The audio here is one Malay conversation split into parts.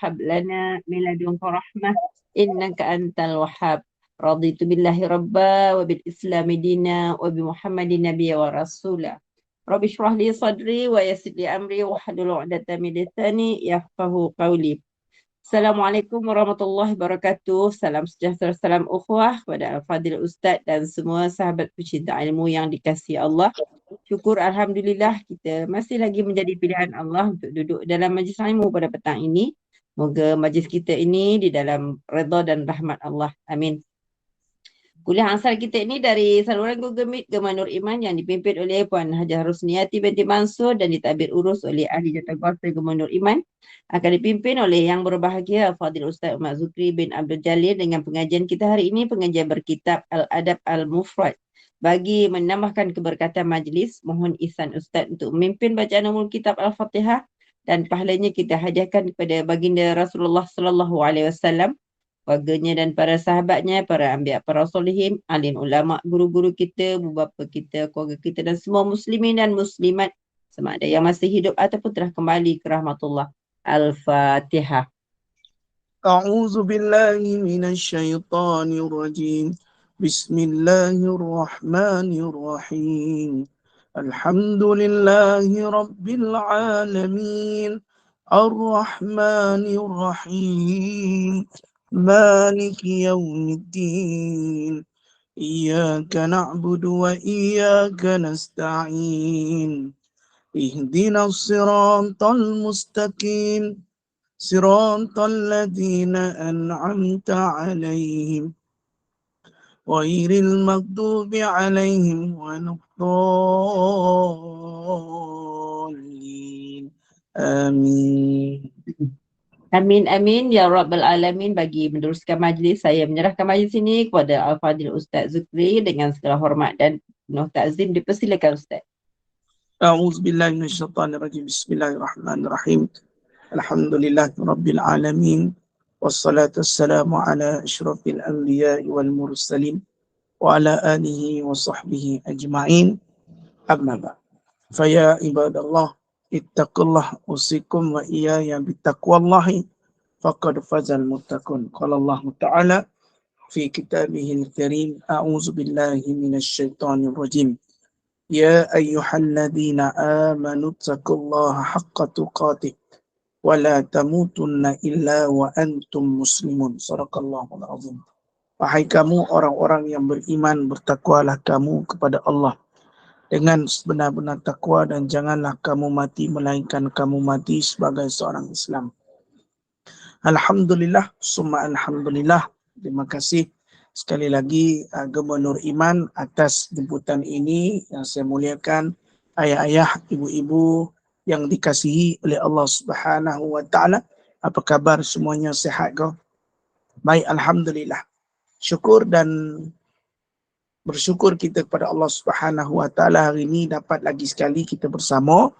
hab lana min ladunka rahmah innaka antal wahhab. Raditu billahi rabba wa bil islami dina wa bi Muhammadin nabiyya wa rasula. Rabbi shrah li sadri wa yassir li amri wa hlul 'uqdatam min lisani yafqahu qawli. Assalamualaikum warahmatullahi wabarakatuh. Salam sejahtera, salam ukhuwah kepada Al-Fadhil Ustaz dan semua sahabat pecinta ilmu yang dikasihi Allah. Syukur Alhamdulillah kita masih lagi menjadi pilihan Allah untuk duduk dalam majlis ilmu pada petang ini. Moga majlis kita ini di dalam redha dan rahmat Allah. Amin. Kuliah ansar kita ini dari saluran Google Meet Gema Nur Iman yang dipimpin oleh Puan Hajah Rusniati binti Mansur dan ditadbir urus oleh ahli jawatankuasa Gema Nur Iman. Akan dipimpin oleh yang berbahagia Fadil Ustaz Umar Zukri bin Abdul Jalil dengan pengajian kita hari ini, pengajian berkitab Al-Adab Al-Mufrad. Bagi menambahkan keberkatan majlis, mohon ihsan Ustaz untuk memimpin bacaan umul kitab Al-Fatihah dan pahalanya kita hadiahkan kepada baginda Rasulullah sallallahu alaihi wasallam, keluarganya dan para sahabatnya, para anbiya, para solihin, alim ulama, guru-guru kita, ibu bapa kita, keluarga kita dan semua muslimin dan muslimat sama ada yang masih hidup ataupun telah kembali ke rahmatullah. Al-Fatihah. A'udzu billahi minasyaitonir rajim. Bismillahirrahmanirrahim. Alhamdulillahi rabbil alamin. Ar-Rahmanir Rahim. Maliki yaumiddin. Iyyaka na'budu wa iyyaka nasta'in. Ihdinas siratal mustaqim. صراط الذين أنعمت عليهم غير المغضوب عليهم ولا الضالين آمين. Amin amin ya rabbal alamin. Bagi meneruskan majlis, saya menyerahkan majlis ini kepada Al-Fadhil Ustaz Zukri dengan segala hormat dan penuh takzim. Dipersilakan Ustaz. أعوذ بالله من الشيطان الرجيم. بسم الله الرحمن الرحيم. Alhamdulillah Rabbil Alamin. Wassalatu wassalamu ala ashrafil anbiya wal mursalin wa ala alihi wa sahbihi ajma'in. Amma ba'd. Faya ibadallah ittaqullah usikum wa iyaya bittaqwallahi faqad fazal muttaqun. Qala Allah Ta'ala fi kitabihil karim. A'udzu billahi minasy syaithanir rajim. Ya ayyuhalladzina amanu taqullaha haqqa tuqatih wala tamutunna illa wa antum muslimun. Sadaqallahul azim. Wahai kamu orang-orang yang beriman, bertakwalah kamu kepada Allah dengan sebenar-benar takwa dan janganlah kamu mati melainkan kamu mati sebagai seorang Islam. Alhamdulillah, summa alhamdulillah. Terima kasih sekali lagi Gema Nur Iman atas jemputan ini yang saya muliakan. Ayah-ayah, ibu-ibu yang dikasihi oleh Allah Subhanahu wa Ta'ala. Apa kabar semuanya, sihat ke? Baik, alhamdulillah. Syukur dan bersyukur kita kepada Allah Subhanahu wa Ta'ala hari ini dapat lagi sekali kita bersama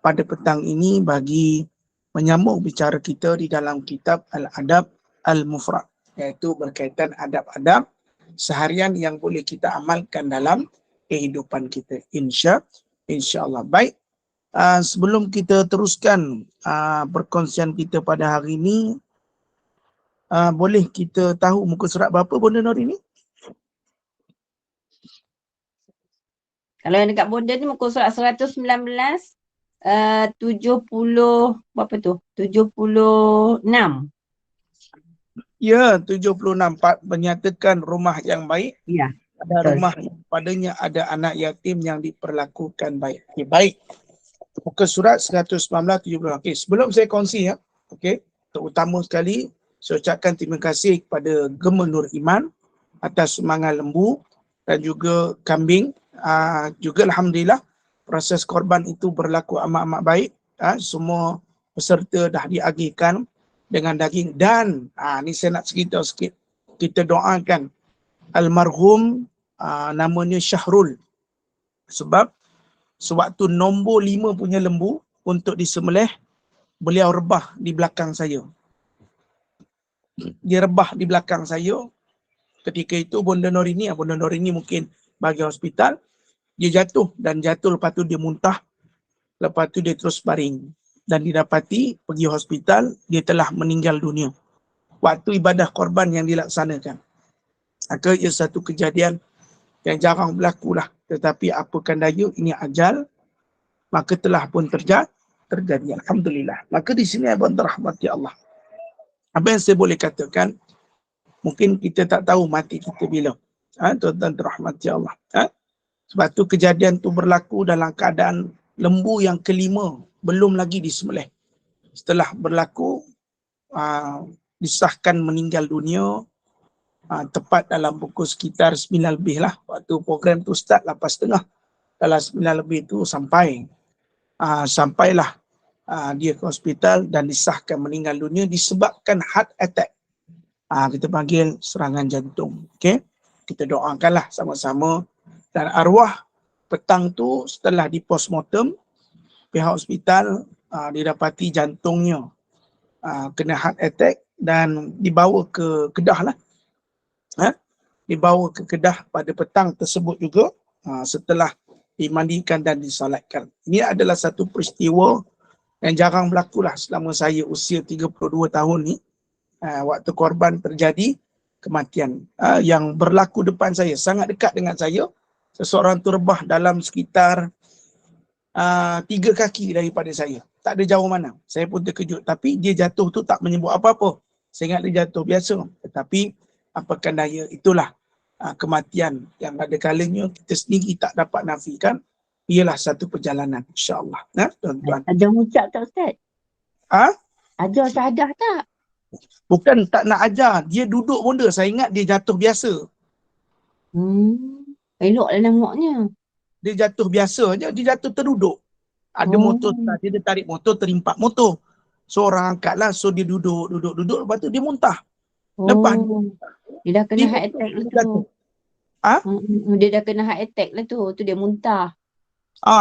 pada petang ini bagi menyambung bicara kita di dalam kitab Al-Adab Al-Mufrad, iaitu berkaitan adab-adab seharian yang boleh kita amalkan dalam kehidupan kita, insya-Allah. Baik. Sebelum kita teruskan perkongsian kita pada hari ini, boleh kita tahu muka surat berapa Bonda Nur ini? Kalau yang dekat Bonda ni muka surat 119, 70, berapa tu? 76. Ya, 76. Menyatakan rumah yang baik. Ya. Ada rumah padanya ada anak yatim yang diperlakukan baik. Okay, baik. Muka surat 119, 70. Okey, sebelum saya kongsi ya. Okey, terutama sekali saya ucapkan terima kasih kepada Gema Nur Iman atas semangat lembu dan juga kambing. Juga alhamdulillah proses korban itu berlaku amat-amat baik. Semua peserta dah diagihkan dengan daging dan ni saya nak cerita sikit. Kita doakan almarhum namanya Syahrul, sebab sewaktu nombor 5 punya lembu untuk disembelih, beliau rebah di belakang saya. Dia rebah di belakang saya. Ketika itu Bonda Norini mungkin bagi hospital, dia jatuh lepas tu dia muntah, lepas tu dia terus baring. dan didapati pergi hospital, dia telah meninggal dunia waktu ibadah korban yang dilaksanakan. Maka ia satu kejadian yang jarang berlaku lah. Tetapi apakan daya, ini ajal, maka telah pun terjadi. Alhamdulillah. Maka di sini abang rahmati Allah. Apa yang saya boleh katakan, mungkin kita tak tahu mati kita bila. Tuan-tuan rahmati Allah. Sebab tu kejadian tu berlaku dalam keadaan lembu yang kelima belum lagi disembelih. Setelah berlaku, disahkan meninggal dunia, tepat dalam pukul sekitar 9 lebih lah. Waktu program tu start 8.30. Dalam 9 lebih tu sampailah dia ke hospital dan disahkan meninggal dunia disebabkan heart attack. Kita panggil serangan jantung. Okay? Kita doakanlah sama-sama. Dan arwah petang tu setelah di postmortem, pihak hospital didapati jantungnya kena heart attack dan dibawa ke Kedah lah. Dibawa ke Kedah pada petang tersebut juga, setelah dimandikan dan disolatkan. Ini adalah satu peristiwa yang jarang berlaku lah selama saya usia 32 tahun ni. Waktu korban terjadi kematian yang berlaku depan saya, sangat dekat dengan saya. Seseorang tu rebah dalam sekitar 3 kaki daripada saya. Tak ada jauh mana. Saya pun terkejut. Tapi dia jatuh tu tak menyebut apa-apa. Saya ingat dia jatuh biasa. Tetapi apakan daya, itulah kematian yang ada kalanya kita sendiri tak dapat nafikan. Ialah satu perjalanan, insyaAllah. Tuan-tuan. Ada ucap tak Ustaz? Ajar syahadah tak? Bukan tak nak ajar. Dia duduk pun dia. Saya ingat dia jatuh biasa. Eloklah namanya. Dia jatuh biasa je. Dia jatuh terduduk. Ada motor, dia tarik motor, terimpak motor. So orang angkat lah. So dia duduk. Lepas tu dia muntah. Lepas dia dah kena heart attack lah tu. Dia dah kena heart attack lah tu. Tu dia muntah.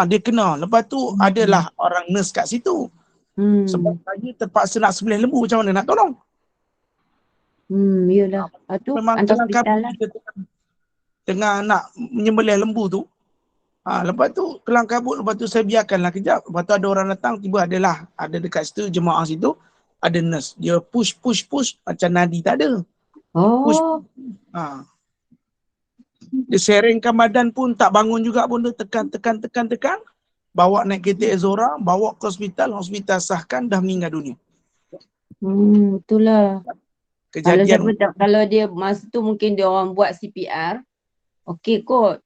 Dia kena. Lepas tu adalah orang nurse kat situ. Sebab saya terpaksa nak sembelih lembu, macam mana nak tolong? Yelah. Lepas tu hantar hospital lah. Tengah nak menyembelih lembu tu. Lepas tu kelang kabut, lepas tu saya biarkanlah kejap. Lepas tu ada orang datang, tiba ada dekat situ, jemaah situ, ada nurse. Dia push, macam nadi tak ada. Push. Dia seringkan badan pun, tak bangun juga pun, dia tekan. Bawa naik kereta Ezora, bawa ke hospital sahkan, dah meninggal dunia. Itulah. Kejadian. Kalau dia masa tu mungkin dia orang buat CPR, okey kot.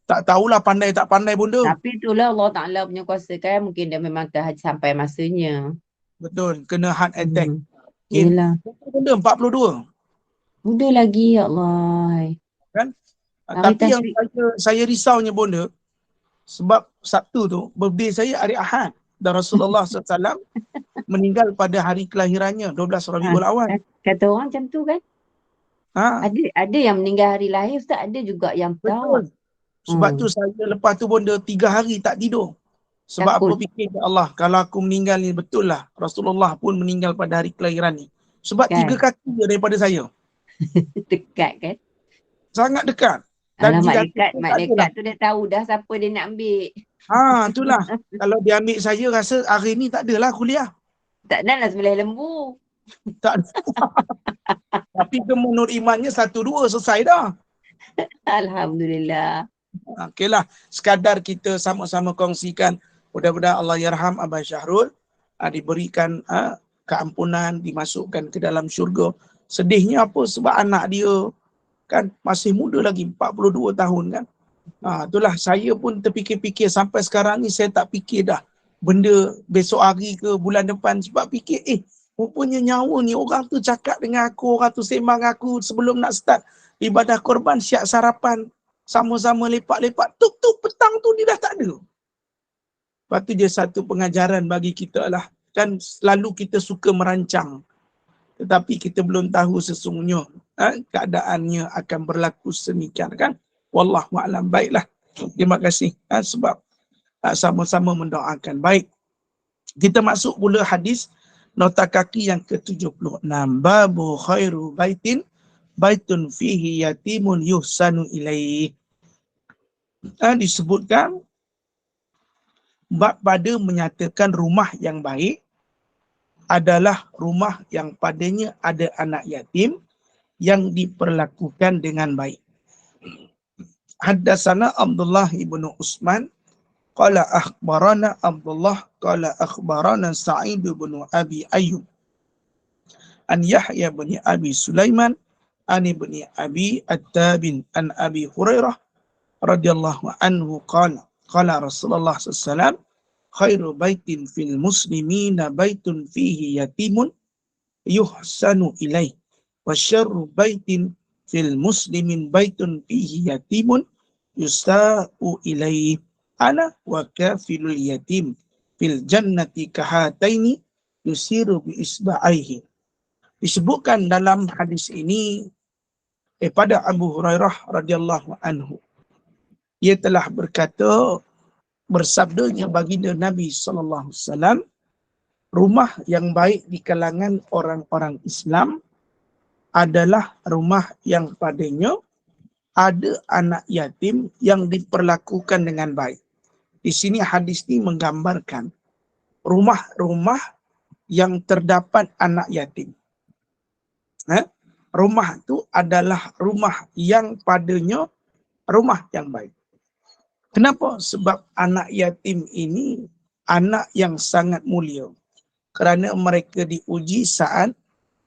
Tak tahulah pandai tak pandai bunda. Tapi itulah Allah Ta'ala punya kuasa kan, mungkin dia memang dah sampai masanya. Betul, kena heart attack. Yelah. Bunda 42. Muda lagi, ya Allah. Kan? Tapi yang saya risaunya bunda, sebab Sabtu tu, birthday saya hari Ahad. Dan Rasulullah SAW meninggal pada hari kelahirannya, 12 Rabiul Awal. Kata orang macam tu kan? Ada yang meninggal hari lahir, Ustaz. Ada juga yang betul. Sebab tu saya lepas tu bunda 3 hari tak tidur. Sebab takut. Apa fikir ya Allah, kalau aku meninggal ni betul lah. Rasulullah pun meninggal pada hari kelahiran ni. Sebab kan? 3 kaki je daripada saya. Dekat kan? Sangat dekat. Dan malaikat tu dia tahu dah siapa dia nak ambil. Itulah. Kalau dia ambil saya, rasa hari ni tak adalah kuliah. Tak adalah sembelih lembu. Tak ada. Tapi menurut imannya 1-2 selesai dah. Alhamdulillah. Okeylah, sekadar kita sama-sama kongsikan. Mudah-mudahan Allah yarham Abang Syahrul, diberikan keampunan, dimasukkan ke dalam syurga. Sedihnya apa? Sebab anak dia kan masih muda lagi, 42 tahun kan. Itulah saya pun terfikir-fikir sampai sekarang ni saya tak fikir dah benda besok hari ke bulan depan, sebab fikir rupanya nyawa ni orang tu cakap dengan aku, orang tu sembang aku sebelum nak start ibadah korban, siap sarapan, sama-sama lepak-lepak, tuk-tuk petang tu dia dah tak ada. Lepas tu dia satu pengajaran bagi kita lah, kan selalu kita suka merancang, tetapi kita belum tahu sesungguhnya keadaannya akan berlaku semikian kan. Wallahu a'lam. Baiklah. Terima kasih sebab sama-sama mendoakan. Baik. Kita masuk pula hadis nota kaki yang ke-76. Babu khairu baitun fihi yatimun yuhsanu ilaih. Disebutkan bab pada menyatakan rumah yang baik adalah rumah yang padanya ada anak yatim yang diperlakukan dengan baik. Haddatsana Abdullah ibnu Utsman qala akhbarana Abdullah qala akhbarana Sa'id bin Abi Ayyub an Yahya bin Abi Sulaiman an ibni Abi Attabin an Abi Hurairah radhiyallahu anhu qala qala Rasulullah sallallahu alaihi wasallam khairu baitin fil muslimina baitun fihi yatimun yuhsanu ilaih wa syarru baitin fil muslimin baitun fihi yatimun yusta'u ilaih ana wa kafilul yatim fil jannati kahataini yusiru bi isba'aihi. Disebutkan dalam hadis ini pada Abu Hurairah radhiyallahu anhu, ia telah berkata, bersabdanya baginda Nabi sallallahu alaihi wasallam, rumah yang baik di kalangan orang-orang Islam adalah rumah yang padanya ada anak yatim yang diperlakukan dengan baik. Di sini hadis ini menggambarkan rumah-rumah yang terdapat anak yatim. Rumah itu adalah rumah yang padanya rumah yang baik. Kenapa? Sebab anak yatim ini anak yang sangat mulia. Kerana mereka diuji saat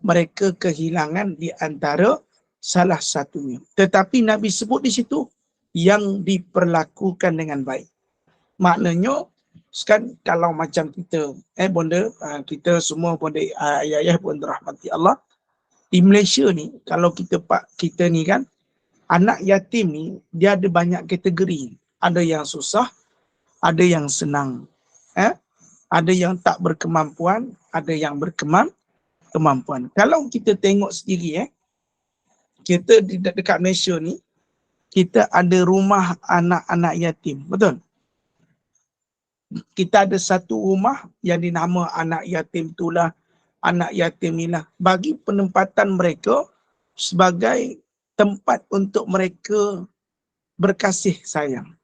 mereka kehilangan di antara salah satunya. Tetapi Nabi sebut di situ yang diperlakukan dengan baik. Maknanya, kan kalau macam kita, bonda, kita semua bonda ayah-ayah pun dirahmati Allah. Di Malaysia ni, kalau kita ni kan, anak yatim ni, dia ada banyak kategori. Ada yang susah, ada yang senang. Ada yang tak berkemampuan, ada yang berkemampuan. Kalau kita tengok sendiri, kita dekat Malaysia ni, kita ada rumah anak-anak yatim. Betul? Kita ada satu rumah yang dinama anak yatim itulah, anak yatim inilah. Bagi penempatan mereka sebagai tempat untuk mereka berkasih sayang.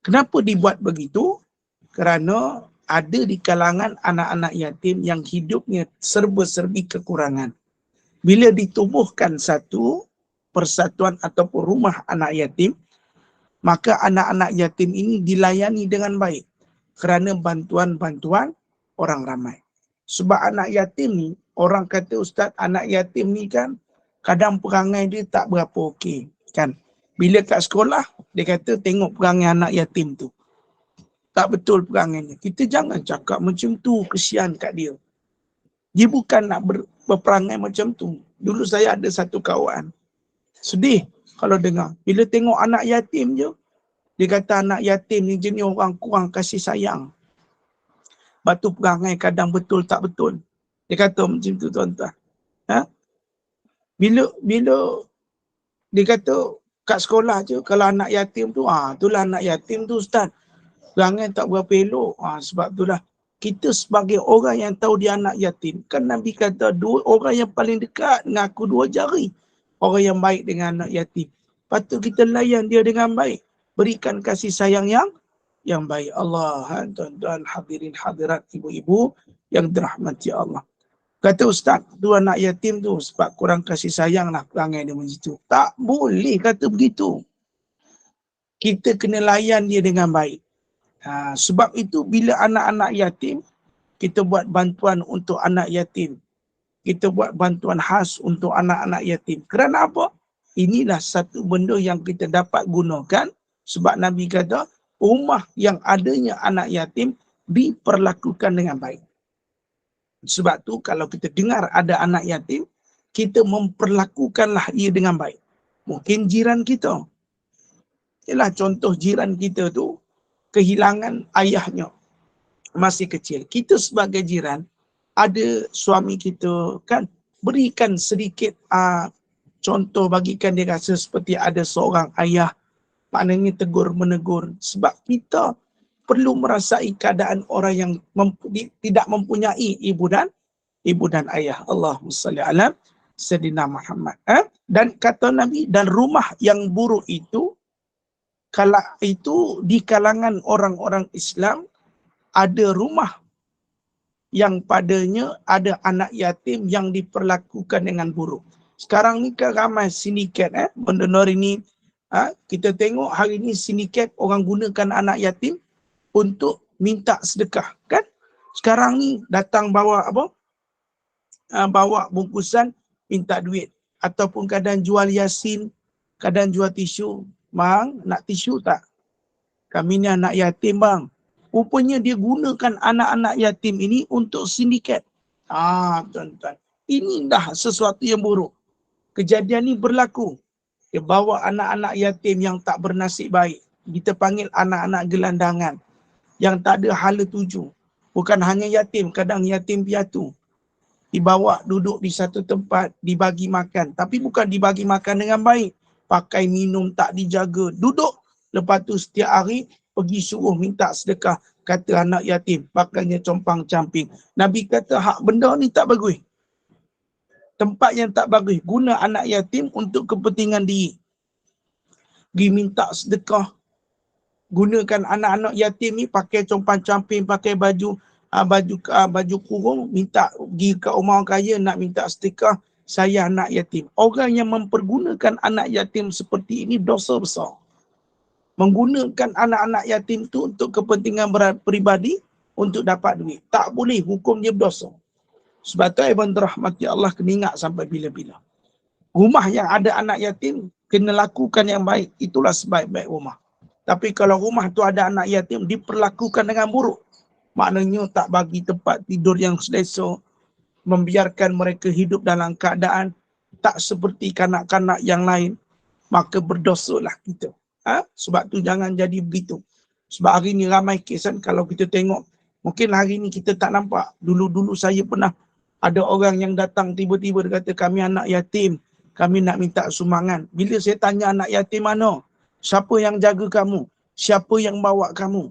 Kenapa dibuat begitu? Kerana ada di kalangan anak-anak yatim yang hidupnya serba-serbi kekurangan. Bila ditubuhkan satu persatuan ataupun rumah anak yatim, maka anak-anak yatim ini dilayani dengan baik kerana bantuan-bantuan orang ramai. Sebab anak yatim ni, orang kata, Ustaz, anak yatim ni kan kadang perangai dia tak berapa okey, kan? Bila kat sekolah, dia kata tengok perangai anak yatim tu. Tak betul perangainya. Kita jangan cakap macam tu, kesian kat dia. Dia bukan nak berperangai macam tu. Dulu saya ada satu kawan, sedih kalau dengar. Bila tengok anak yatim je, dia kata anak yatim ni jenis orang kurang kasih sayang. Batu perangai kadang betul tak betul. Dia kata macam tu, tuan-tuan. Bila dia kata kat sekolah je, kalau anak yatim tu, itulah anak yatim tu, Ustaz. Perangai tak berapa elok. Sebab itulah kita sebagai orang yang tahu dia anak yatim, kan Nabi kata orang yang paling dekat dengan aku 2 jari. Orang yang baik dengan anak yatim. Patut kita layan dia dengan baik. Berikan kasih sayang yang baik. Allah, tuan-tuan, hadirin hadirat, ibu-ibu yang dirahmati Allah. Kata Ustaz, tu anak yatim tu sebab kurang kasih sayang lah perangai dia macam tu. Tak boleh kata begitu. Kita kena layan dia dengan baik. Sebab itu bila anak-anak yatim, kita buat bantuan untuk anak yatim. Kita buat bantuan khas untuk anak-anak yatim. Kerana apa? Inilah satu benda yang kita dapat gunakan. Sebab Nabi kata, rumah yang adanya anak yatim diperlakukan dengan baik. Sebab tu kalau kita dengar ada anak yatim, kita memperlakukanlah ia dengan baik. Mungkin jiran kita. Ialah contoh jiran kita tu, kehilangan ayahnya masih kecil. Kita sebagai jiran, ada suami kita kan, berikan sedikit contoh, bagikan dia rasa seperti ada seorang ayah. Maknanya tegur menegur. Sebab kita perlu merasai keadaan orang yang tidak mempunyai ibu dan ayah. Allahumma salli ala Sayyidina Muhammad. Dan kata Nabi, dan rumah yang buruk itu, kalau itu di kalangan orang-orang Islam, ada rumah yang padanya ada anak yatim yang diperlakukan dengan buruk. Sekarang ni kan ramai sindiket benda ini. Kita tengok hari ni sindiket orang gunakan anak yatim untuk minta sedekah kan. Sekarang ni datang bawa apa? Bawa bungkusan minta duit ataupun kadang jual yasin, kadang jual tisu. Bang, nak tisu tak? Kami ni anak yatim bang. Rupanya dia gunakan anak-anak yatim ini untuk sindiket. Tuan-tuan. Ini dah sesuatu yang buruk. Kejadian ni berlaku. Dia bawa anak-anak yatim yang tak bernasib baik. Kita panggil anak-anak gelandangan. Yang tak ada hala tuju. Bukan hanya yatim, kadang yatim piatu. Dibawa duduk di satu tempat, dibagi makan. Tapi bukan dibagi makan dengan baik. Pakai minum tak dijaga. Duduk. Lepas tu setiap hari pergi suruh minta sedekah. Kata anak yatim, pakainya compang camping. Nabi kata hak benda ni tak bagus. Tempat yang tak bagus. Guna anak yatim untuk kepentingan diri. Pergi minta sedekah. Gunakan anak-anak yatim ni pakai compang camping, pakai baju kurung, minta pergi ke rumah orang kaya nak minta sedekah, saya anak yatim. Orang yang mempergunakan anak yatim seperti ini dosa besar. Menggunakan anak-anak yatim tu untuk kepentingan peribadi untuk dapat duit. Tak boleh, hukum dia berdosa. Sebab tu Ibn Rahmati Allah kena ingat sampai bila-bila. Rumah yang ada anak yatim kena lakukan yang baik. Itulah sebaik-baik rumah. Tapi kalau rumah tu ada anak yatim diperlakukan dengan buruk, maknanya tak bagi tempat tidur yang selesa, membiarkan mereka hidup dalam keadaan tak seperti kanak-kanak yang lain, maka berdosalah kita. Sebab tu jangan jadi begitu. Sebab hari ni ramai kes kan, kalau kita tengok, mungkin hari ni kita tak nampak. Dulu-dulu saya pernah ada orang yang datang tiba-tiba dia kata kami anak yatim, kami nak minta sumbangan. Bila saya tanya anak yatim mana? Siapa yang jaga kamu? Siapa yang bawa kamu?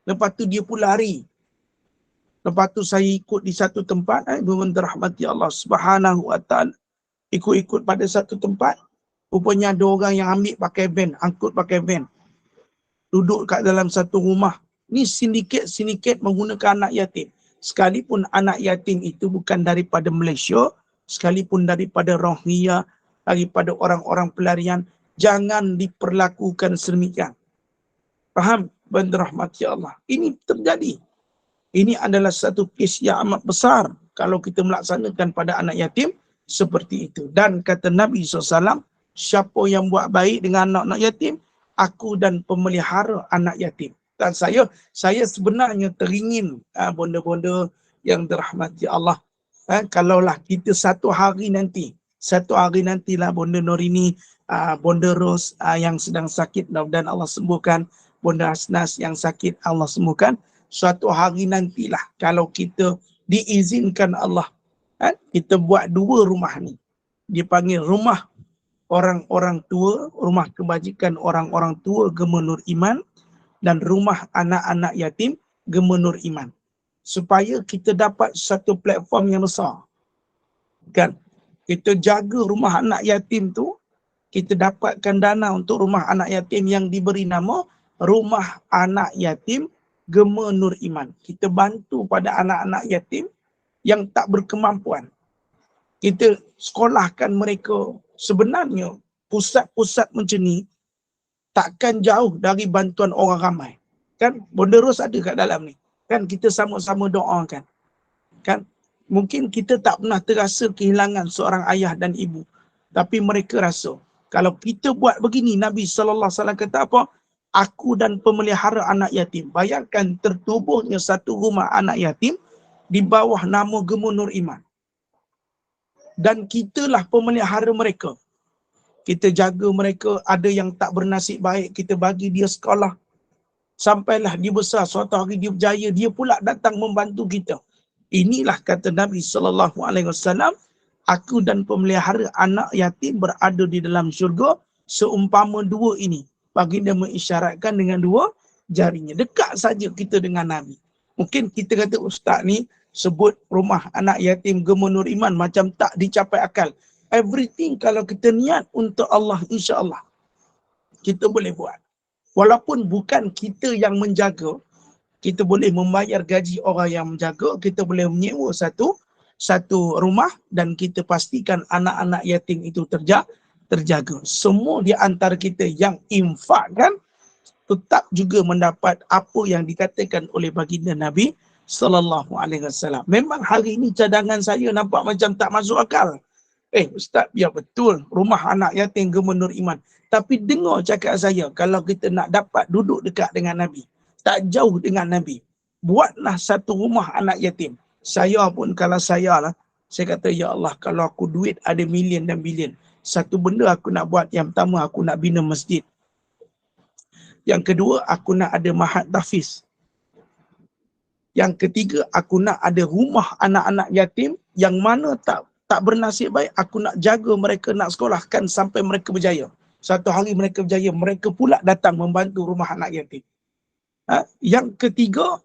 Lepas tu dia pun lari. Lepas tu saya ikut di satu tempat, berahmati Allah Subhanahu Wa Taala. Ikut-ikut pada satu tempat, rupanya ada orang yang ambil pakai van, angkut pakai van. Duduk kat dalam satu rumah. Ni sindiket menggunakan anak yatim. Sekalipun anak yatim itu bukan daripada Malaysia, sekalipun daripada Rohingya, daripada orang-orang pelarian, jangan diperlakukan sedemikian. Faham? Berahmati Allah. Ini terjadi. Ini adalah satu kes yang amat besar kalau kita melaksanakan pada anak yatim seperti itu. Dan kata Nabi SAW, siapa yang buat baik dengan anak-anak yatim, aku dan pemelihara anak yatim. Dan saya sebenarnya teringin bonda-bonda yang dirahmati Allah. Kalaulah kita satu hari nantilah bonda Norini, bonda Ros yang sedang sakit, dan Allah sembuhkan. Bonda Hasnas yang sakit, Allah sembuhkan. Suatu hari nantilah kalau kita diizinkan Allah, kita buat dua rumah ni. Dia panggil rumah orang-orang tua, rumah kebajikan orang-orang tua Gema Nur Iman, dan rumah anak-anak yatim Gema Nur Iman. Supaya kita dapat satu platform yang besar. Kan? Kita jaga rumah anak yatim tu, kita dapatkan dana untuk rumah anak yatim yang diberi nama Rumah Anak Yatim Gema Nur Iman. Kita bantu pada anak-anak yatim yang tak berkemampuan. Kita sekolahkan mereka. Sebenarnya pusat-pusat macam ni takkan jauh dari bantuan orang ramai. Kan Bonda Ros ada kat dalam ni. Kan kita sama-sama doakan. Kan mungkin kita tak pernah terasa kehilangan seorang ayah dan ibu. Tapi mereka rasa. Kalau kita buat begini, Nabi SAW kata apa? Aku dan pemelihara anak yatim. Bayangkan tertubuhnya satu rumah anak yatim di bawah nama Gema Nur Iman. Dan kitalah pemelihara mereka. Kita jaga mereka, ada yang tak bernasib baik, kita bagi dia sekolah. Sampailah dia besar, suatu hari dia berjaya, dia pula datang membantu kita. Inilah kata Nabi SAW, aku dan pemelihara anak yatim berada di dalam syurga seumpama dua ini. Baginda mengisyaratkan dengan dua jarinya. Dekat saja kita dengan Nabi. Mungkin kita kata ustaz ni sebut rumah anak yatim Gema Nur Iman macam tak dicapai akal. Everything kalau kita niat untuk Allah, insya-Allah kita boleh buat. Walaupun bukan kita yang menjaga, kita boleh membayar gaji orang yang menjaga, kita boleh menyewa satu rumah dan kita pastikan anak-anak yatim itu terjaga. Semua di antara kita yang infakkan tetap juga mendapat apa yang dikatakan oleh baginda Nabi sallallahu alaihi wasallam. Memang hari ini cadangan saya nampak macam tak masuk akal. Ustaz, ya betul, rumah anak yatim Gubernur Iman. Tapi dengar cakap saya, kalau kita nak dapat duduk dekat dengan Nabi, tak jauh dengan Nabi, buatlah satu rumah anak yatim. Saya pun kalau saya kata, ya Allah, kalau aku duit ada million dan bilion, satu benda aku nak buat. Yang pertama, aku nak bina masjid. Yang kedua, aku nak ada mahat tahfiz. Yang ketiga, aku nak ada rumah anak-anak yatim yang mana tak bernasib baik, aku nak jaga mereka, nak sekolahkan sampai mereka berjaya. Satu hari mereka berjaya, mereka pula datang membantu rumah anak yatim. Yang ketiga,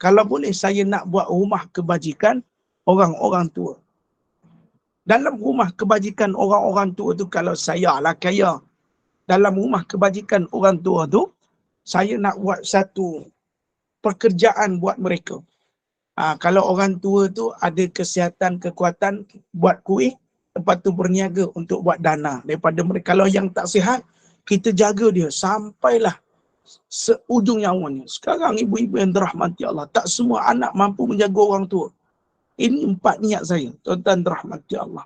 kalau boleh saya nak buat rumah kebajikan orang-orang tua. Dalam rumah kebajikan orang-orang tua tu, kalau saya kaya, dalam rumah kebajikan orang tua tu, saya nak buat satu pekerjaan buat mereka. Kalau orang tua tu ada kesihatan, kekuatan, buat kuih, lepas tu berniaga untuk buat dana daripada mereka. Kalau yang tak sihat, kita jaga dia sampailah seujung nyawanya. Sekarang ibu-ibu yang dirahmati Allah, tak semua anak mampu menjaga orang tua. Ini 4 niat saya, tuan-tuan dirahmati Allah.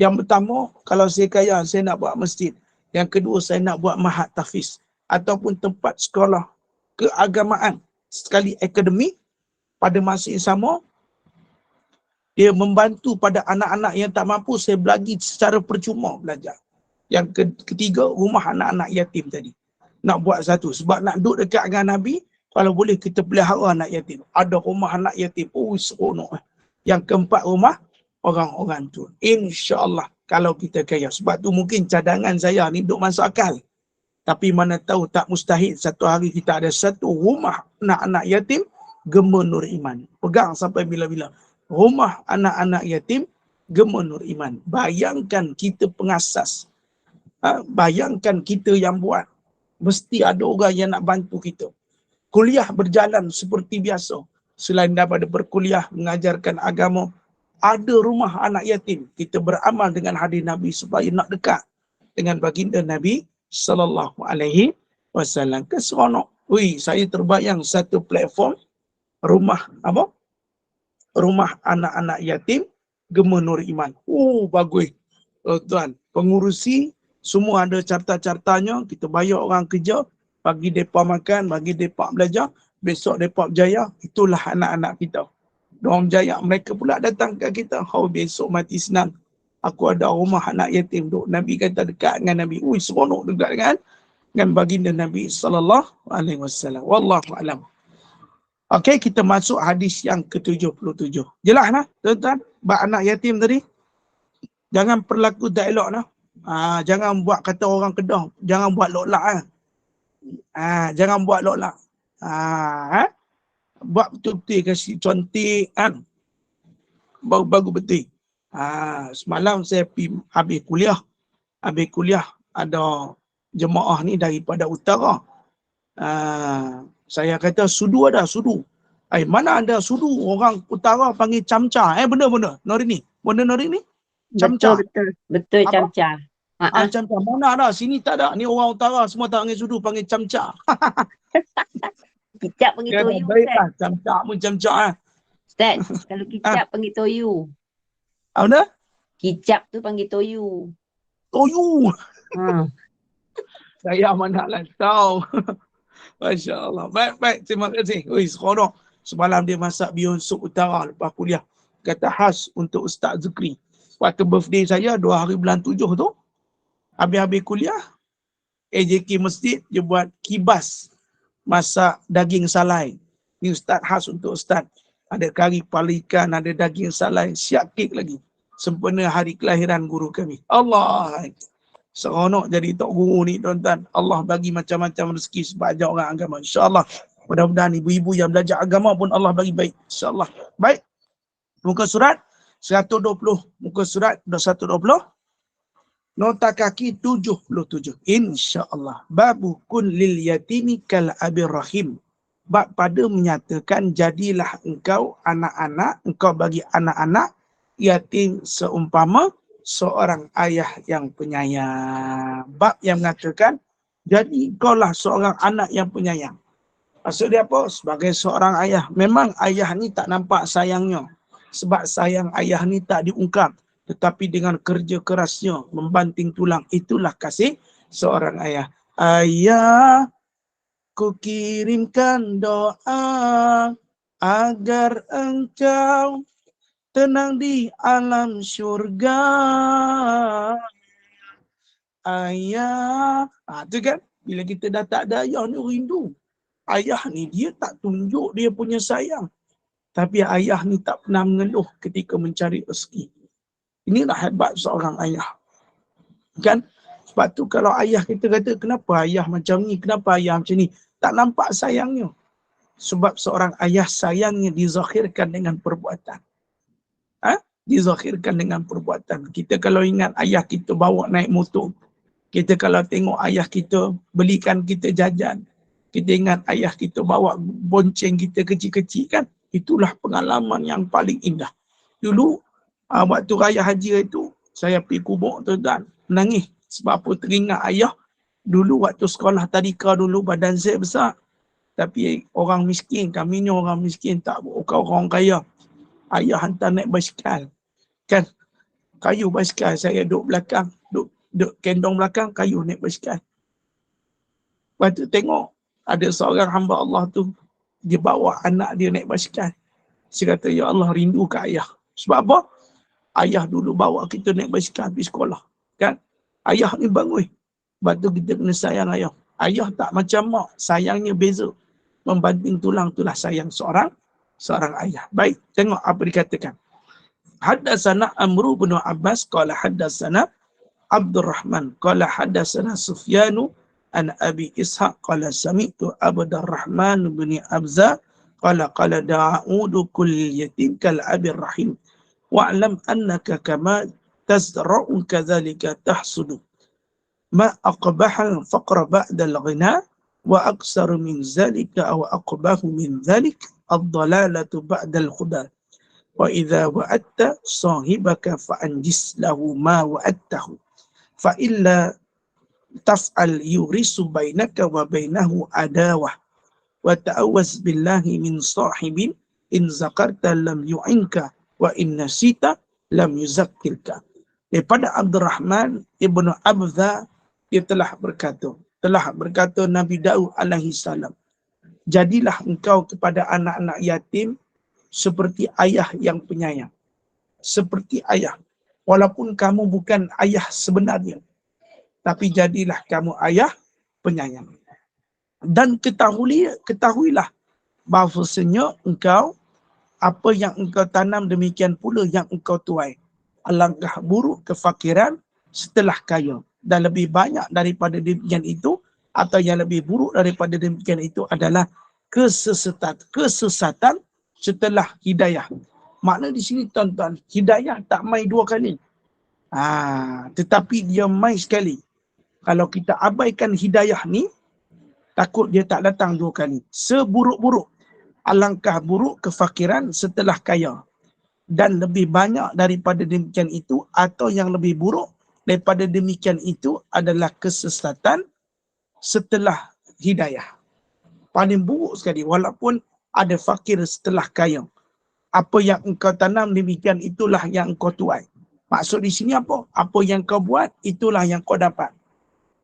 Yang pertama, kalau saya kaya, saya nak buat masjid. Yang kedua, saya nak buat mahat tahfiz ataupun tempat sekolah keagamaan sekali akademik. Pada masa yang sama, dia membantu pada anak-anak yang tak mampu, saya bagi secara percuma belajar. Yang ketiga, rumah anak-anak yatim tadi. Nak buat satu. Sebab nak duduk dekat dengan Nabi, kalau boleh kita pelihara anak yatim. Ada rumah anak yatim. Seronok. Yang keempat, rumah orang-orang tu. InsyaAllah kalau kita kaya. Sebab tu mungkin cadangan saya ni duk masuk akal. Tapi mana tahu tak mustahil satu hari kita ada satu rumah anak-anak yatim Gemba Nur Iman. Pegang sampai bila-bila. Rumah anak-anak yatim Gemba Nur Iman. Bayangkan kita pengasas. Bayangkan kita yang buat. Mesti ada orang yang nak bantu kita. Kuliah berjalan seperti biasa. Selain daripada berkuliah, mengajarkan agama, ada rumah anak yatim. Kita beramal dengan hadis Nabi supaya nak dekat dengan baginda Nabi sallallahu alaihi wasallam. Keseronok. Saya terbayang satu platform rumah rumah anak-anak yatim Gemba Nur Iman. Bagus. Tuan, pengurusi semua ada carta-cartanya, kita bayar orang kerja, bagi mereka makan, bagi mereka belajar, besok mereka berjaya, itulah anak-anak kita. Diorang berjaya, mereka pula datang ke kita, besok mati senang, aku ada rumah anak yatim. Nabi kata dekat dengan Nabi, seronok dekat dengan baginda Nabi sallallahu alaihi wasallam. Wallahu a'lam. Okey, kita masuk hadis yang ke-77. Jelas lah, tuan-tuan, bab anak yatim tadi. Jangan berlaku tak elok lah. Jangan buat kata orang Kedah, jangan buat lok-lak. Jangan buat lok-lak. Buat betul-betul, kasih cantik kan. Bagus betul. Semalam saya pergi habis kuliah ada jemaah ni daripada utara. Saya kata sudu ada, sudu. Mana ada sudu, orang utara panggil camca. Benda-benda Norini. Benda Norini? Camca. Betul camca. Camca. Mana ada? Sini tak ada. Ni orang utara semua tak panggil sudu, panggil camca. Kicap panggil toyu. Baiklah, camca pun camca. Ustaz, kalau kicap panggil toyu. Apa? Kicap tu panggil toyu. Toyu. Saya manalah tahu. Masya Allah. Baik. Terima kasih. Seronok. Semalam dia masak bihun sup utara lepas kuliah. Kata khas untuk Ustaz Zukri. Waktu birthday saya 2 hari bulan 7 tu. Habis-habis kuliah. AJK Masjid dia buat kibas. Masak daging salai. Ni Ustaz khas untuk Ustaz. Ada kari kepala ikan, ada daging salai. Siap kek lagi. Sempena hari kelahiran guru kami. Allah. Seronok jadi tok guru ni tuan-tuan. Allah bagi macam-macam rezeki sebab ajar orang agama. InsyaAllah. Mudah-mudahan ibu-ibu yang belajar agama pun Allah bagi baik. InsyaAllah. Baik. Muka surat 120. Muka surat 120. Nota kaki 77. InsyaAllah. Babu kun lil yatimi kal abir rahim. bab pada menyatakan jadilah engkau anak-anak, engkau bagi anak-anak yatim seumpama seorang ayah yang penyayang. Bab yang mengatakan jadi engkaulah seorang anak yang penyayang. Maksud dia apa? Sebagai seorang ayah, memang ayah ni tak nampak sayangnya. Sebab sayang ayah ni tak diungkap. Tetapi dengan kerja kerasnya, membanting tulang, itulah kasih seorang ayah. Ayah, ku kirimkan doa agar engkau tenang di alam syurga. Ayah. Tu kan, bila kita dah tak ada ayah ni rindu. Ayah ni dia tak tunjuk dia punya sayang. Tapi ayah ni tak pernah mengeluh ketika mencari rezeki. Inilah hebat seorang ayah. Kan? Sebab tu kalau ayah kita kata, kenapa ayah macam ni? Kenapa ayah macam ni? Tak nampak sayangnya. Sebab seorang ayah sayangnya dizakhirkan dengan perbuatan. Dizakhirkan dengan perbuatan. Kita kalau ingat ayah kita bawa naik motor. Kita kalau tengok ayah kita belikan kita jajan. Kita ingat ayah kita bawa bonceng kita kecil-kecil kan. Itulah pengalaman yang paling indah. Dulu, waktu raya haji itu, saya pergi kubur tuan-tuan. Menangis. Sebab apa teringat ayah. Dulu waktu sekolah tadika dulu badan saya besar. Tapi orang miskin, kami ni orang miskin, tak bukan orang kaya. Ayah hantar naik basikal. Kan? Kayu basikal, saya duduk belakang. Duduk kendong belakang, kayu naik basikal. Lepas tu tengok, ada seorang hamba Allah tu, dia bawa anak dia naik basikal. Saya kata, ya Allah, rindu ke ayah. Sebab apa? Ayah dulu bawa kita naik basikal pergi sekolah. Kan? Ayah ni bangun. Sebab tu kita kena sayang ayah. Ayah tak macam mak, sayangnya beza. Membanting tulang itulah sayang seorang ayah. Baik, tengok apa dikatakan. Haddatsana Amru bin Abbas qala haddatsana Abdurrahman qala haddatsana Sufyanu an Abi Ishaq qala sami'tu Abdurrahman bin Abza qala Da'udu kulli yatim kal abir rahim wa'lam annaka kama tazra'u kadzalika tahsudu ma aqbaha al-faqra ba'da al-ghina wa aksaru min zalika aw aqbahu min zalik ad-dalalatu ba'da al-huda wa idza wa'adta sahibaka fa'anjis lahu ma wa'adtahu fa illa taf'al yurisu bainaka wa bainahu adawah wa ta'awwaz billahi min sahibin in zakarta lam yu'inka wa in nasita lam yuzakkirka. Daripada Abdurrahman ibnu Abza, dia telah berkata Nabi Daud alaihi salam, jadilah engkau kepada anak-anak yatim seperti ayah yang penyayang. Seperti ayah. Walaupun kamu bukan ayah sebenarnya, tapi jadilah kamu ayah penyayang. Dan ketahuilah bahawasanya engkau, apa yang engkau tanam demikian pula yang engkau tuai. Alangkah buruk kefakiran setelah kaya. Dan lebih banyak daripada demikian itu, atau yang lebih buruk daripada demikian itu adalah kesesatan setelah hidayah. Makna di sini tuan-tuan, hidayah tak mai dua kali. Tetapi dia mai sekali. Kalau kita abaikan hidayah ni, takut dia tak datang dua kali. Seburuk-buruk, alangkah buruk kefakiran setelah kaya. Dan lebih banyak daripada demikian itu, atau yang lebih buruk daripada demikian itu adalah kesesatan setelah hidayah. Paling buruk sekali, walaupun ada fakir setelah kaya. Apa yang engkau tanam demikian itulah yang engkau tuai. Maksud di sini apa? Apa yang kau buat, itulah yang kau dapat.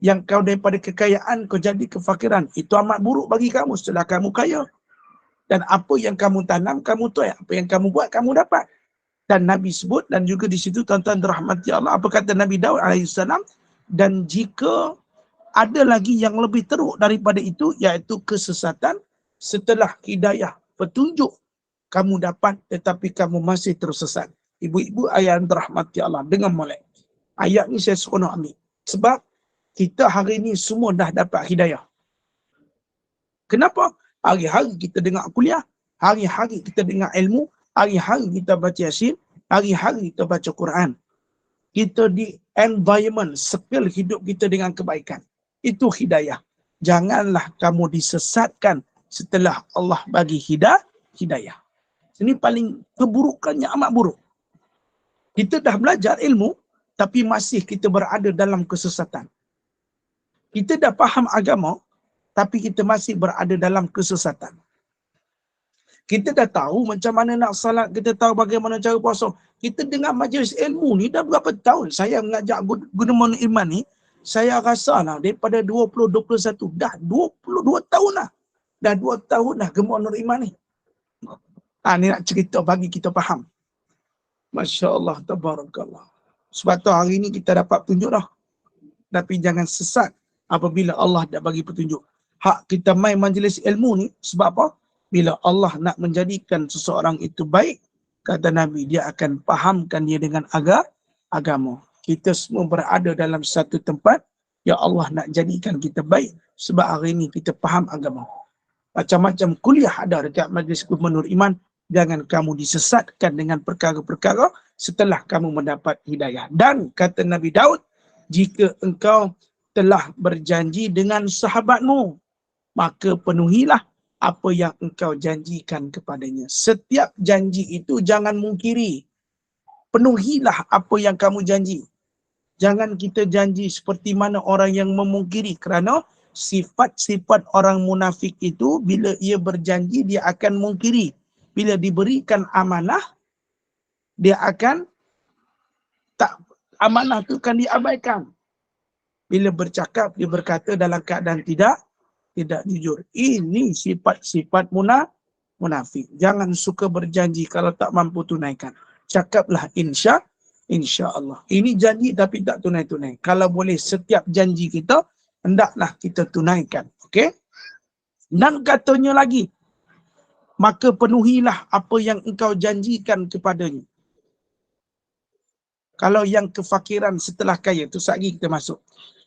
Yang kau daripada kekayaan, kau jadi kefakiran. Itu amat buruk bagi kamu setelah kamu kaya. Dan apa yang kamu tanam, kamu tuai. Apa yang kamu buat, kamu dapat. Dan Nabi sebut, dan juga di situ tuan-tuan dirahmati Allah, apa kata Nabi Daud AS, dan jika ada lagi yang lebih teruk daripada itu, iaitu kesesatan setelah hidayah, petunjuk kamu dapat tetapi kamu masih tersesat. Ibu-ibu ayah yang dirahmati Allah, dengan molek. Ayat ni saya seronok ambil. Sebab kita hari ni semua dah dapat hidayah. Kenapa? Hari-hari kita dengar kuliah, hari-hari kita dengar ilmu, hari-hari kita baca Yasin, hari-hari kita baca Quran. Kita di environment, skill hidup kita dengan kebaikan. Itu hidayah. Janganlah kamu disesatkan setelah Allah bagi hidayah. Ini paling keburukannya amat buruk. Kita dah belajar ilmu, tapi masih kita berada dalam kesesatan. Kita dah faham agama, tapi kita masih berada dalam kesesatan. Kita dah tahu macam mana nak salat, kita tahu bagaimana cara puasa. Kita dengar majlis ilmu ni dah berapa tahun saya mengajak Gunung Iman ni, saya rasa lah daripada 2021, dah 22 tahun lah. Dah 2 tahun dah Gemuk Nur Iman ni. Ni nak cerita bagi kita faham. Masya Allah, tabarakallah. Sebab tu hari ni kita dapat petunjuk dah. Tapi jangan sesat apabila Allah dah bagi petunjuk. Hak kita main majlis ilmu ni, sebab apa? Bila Allah nak menjadikan seseorang itu baik, kata Nabi, dia akan fahamkan dia dengan agama. Kita semua berada dalam satu tempat, ya Allah nak jadikan kita baik, sebab hari ini kita faham agama. Macam-macam kuliah ada dekat majlis Nur Iman, jangan kamu disesatkan dengan perkara-perkara setelah kamu mendapat hidayah. Dan kata Nabi Daud, jika engkau telah berjanji dengan sahabatmu, maka penuhilah apa yang engkau janjikan kepadanya. Setiap janji itu jangan mungkiri. Penuhilah apa yang kamu janji. Jangan kita janji seperti mana orang yang memungkiri, kerana sifat-sifat orang munafik itu bila ia berjanji dia akan mungkiri. Bila diberikan amanah, dia akan amanah itu kan diabaikan. Bila bercakap, dia berkata dalam keadaan tidak jujur. Ini sifat-sifat munafik. Jangan suka berjanji kalau tak mampu tunaikan. Cakaplah insya Allah. Ini janji tapi tak tunai-tunai. Kalau boleh setiap janji kita, hendaklah kita tunaikan. Okey? Dan katanya lagi, maka penuhilah apa yang engkau janjikan kepadanya. Kalau yang kefakiran setelah kaya, tu lagi kita masuk.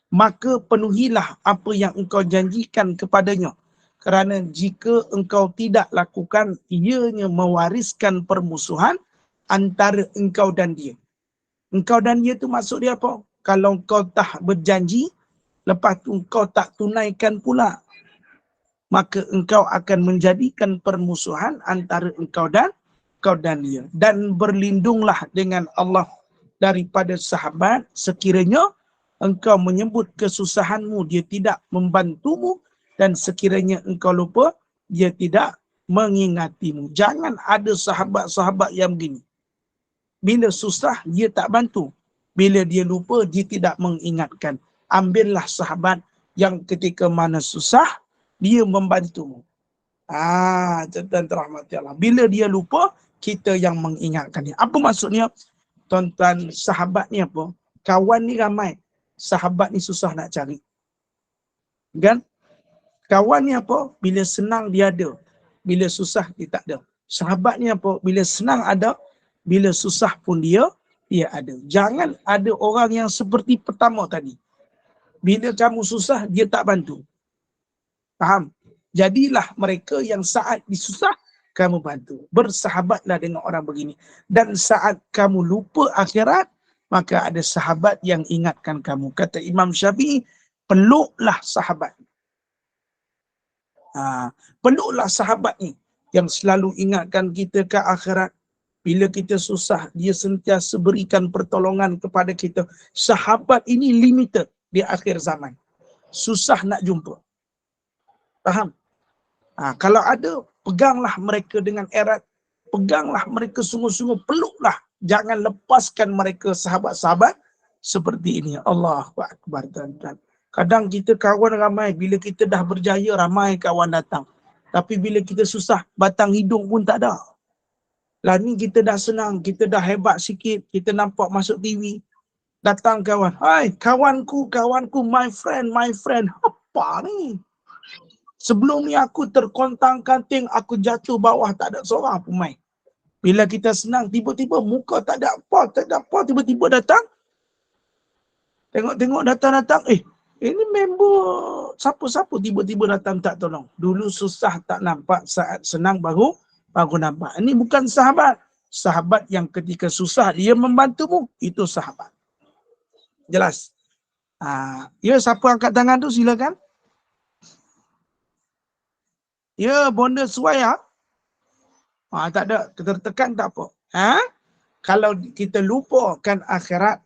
Maka penuhilah apa yang engkau janjikan kepadanya. Kerana jika engkau tidak lakukan, ianya mewariskan permusuhan antara engkau dan dia. Engkau dan dia tu maksud dia apa? Kalau engkau tak berjanji, lepas tu engkau tak tunaikan pula, maka engkau akan menjadikan permusuhan antara engkau dan dia. Dan berlindunglah dengan Allah daripada sahabat sekiranya engkau menyebut kesusahanmu, dia tidak membantumu, dan sekiranya engkau lupa, dia tidak mengingatimu. Jangan ada sahabat-sahabat yang begini. Bila susah, dia tak bantu. Bila dia lupa, dia tidak mengingatkan. Ambillah sahabat yang ketika mana susah, dia membantumu. Tuan-tuan rahmati Allah. Bila dia lupa, kita yang mengingatkan dia. Apa maksudnya? Tuan-tuan, sahabat ni apa? Kawan ni ramai. Sahabat ni susah nak cari. Kan? Kawan ni apa? Bila senang dia ada. Bila susah dia tak ada. Sahabat ni apa? Bila senang ada, bila susah pun dia ada. Jangan ada orang yang seperti pertama tadi. Bila kamu susah, dia tak bantu. Faham? Jadilah mereka yang saat disusah, kamu bantu. Bersahabatlah dengan orang begini. Dan saat kamu lupa akhirat, maka ada sahabat yang ingatkan kamu. Kata Imam Syafi'i, peluklah sahabat. Peluklah sahabat ni yang selalu ingatkan kita ke akhirat. Bila kita susah, dia sentiasa berikan pertolongan kepada kita. Sahabat ini limited di akhir zaman. Susah nak jumpa. Faham? Kalau ada, peganglah mereka dengan erat. Peganglah mereka sungguh-sungguh. Peluklah. Jangan lepaskan mereka sahabat-sahabat seperti ini. Allahu Akbar, tuan-tuan. Kadang kita kawan ramai. Bila kita dah berjaya, ramai kawan datang. Tapi bila kita susah, batang hidung pun tak ada. Lah ni kita dah senang, kita dah hebat sikit, kita nampak masuk TV. Datang kawan. Hai, kawanku, my friend. Apa ni? Sebelum ni aku terkontang-kanting, aku jatuh bawah, tak ada seorang pun main. Bila kita senang, tiba-tiba muka tak ada apa, tiba-tiba datang. Tengok datang. Ini member siapa-siapa tiba-tiba datang tak tolong. Dulu susah tak nampak, saat senang baru nampak. Ini bukan sahabat. Sahabat yang ketika susah dia membantumu, itu sahabat. Jelas? Ya, siapa angkat tangan tu silakan. Ya, bonda suaya. Tak ada, tertekan tak apa. Kalau kita lupakan akhirat,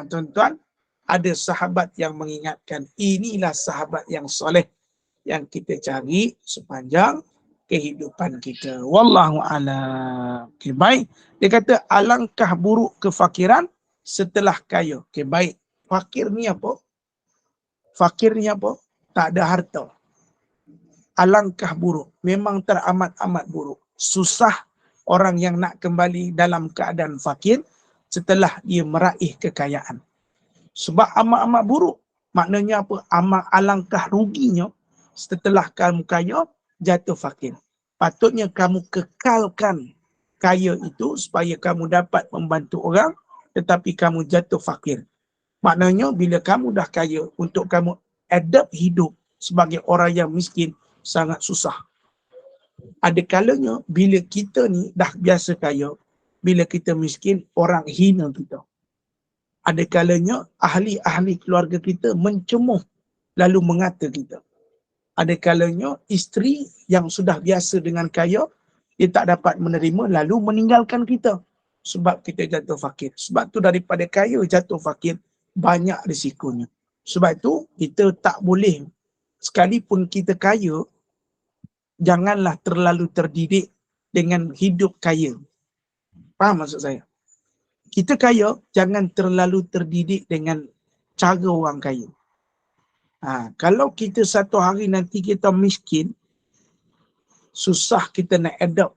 tuan-tuan, ada sahabat yang mengingatkan, inilah sahabat yang soleh yang kita cari sepanjang kehidupan kita. Wallahu a'lam. Okay, baik. Dia kata alangkah buruk kefakiran setelah kaya. Okay, baik. Fakir ni apa? Fakir ni apa? Tak ada harta. Alangkah buruk. Memang teramat-amat buruk. Susah orang yang nak kembali dalam keadaan fakir setelah dia meraih kekayaan. Sebab amat-amat buruk. Maknanya apa? Amat alangkah ruginya setelah kamu kaya, jatuh fakir. Patutnya kamu kekalkan kaya itu supaya kamu dapat membantu orang, tetapi kamu jatuh fakir. Maknanya bila kamu dah kaya, untuk kamu adapt hidup sebagai orang yang miskin, sangat susah. Ada kalanya bila kita ni dah biasa kaya, bila kita miskin, orang hina kita. Ada kalanya ahli-ahli keluarga kita mencemuh lalu mengata kita. Ada kalanya isteri yang sudah biasa dengan kaya, dia tak dapat menerima lalu meninggalkan kita sebab kita jatuh fakir. Sebab tu daripada kaya jatuh fakir banyak risikonya. Sebab tu kita tak boleh, sekalipun kita kaya, janganlah terlalu terdidik dengan hidup kaya. Faham maksud saya? Kita kaya, jangan terlalu terdidik dengan cara orang kaya. Kalau kita satu hari nanti kita miskin, susah kita nak adapt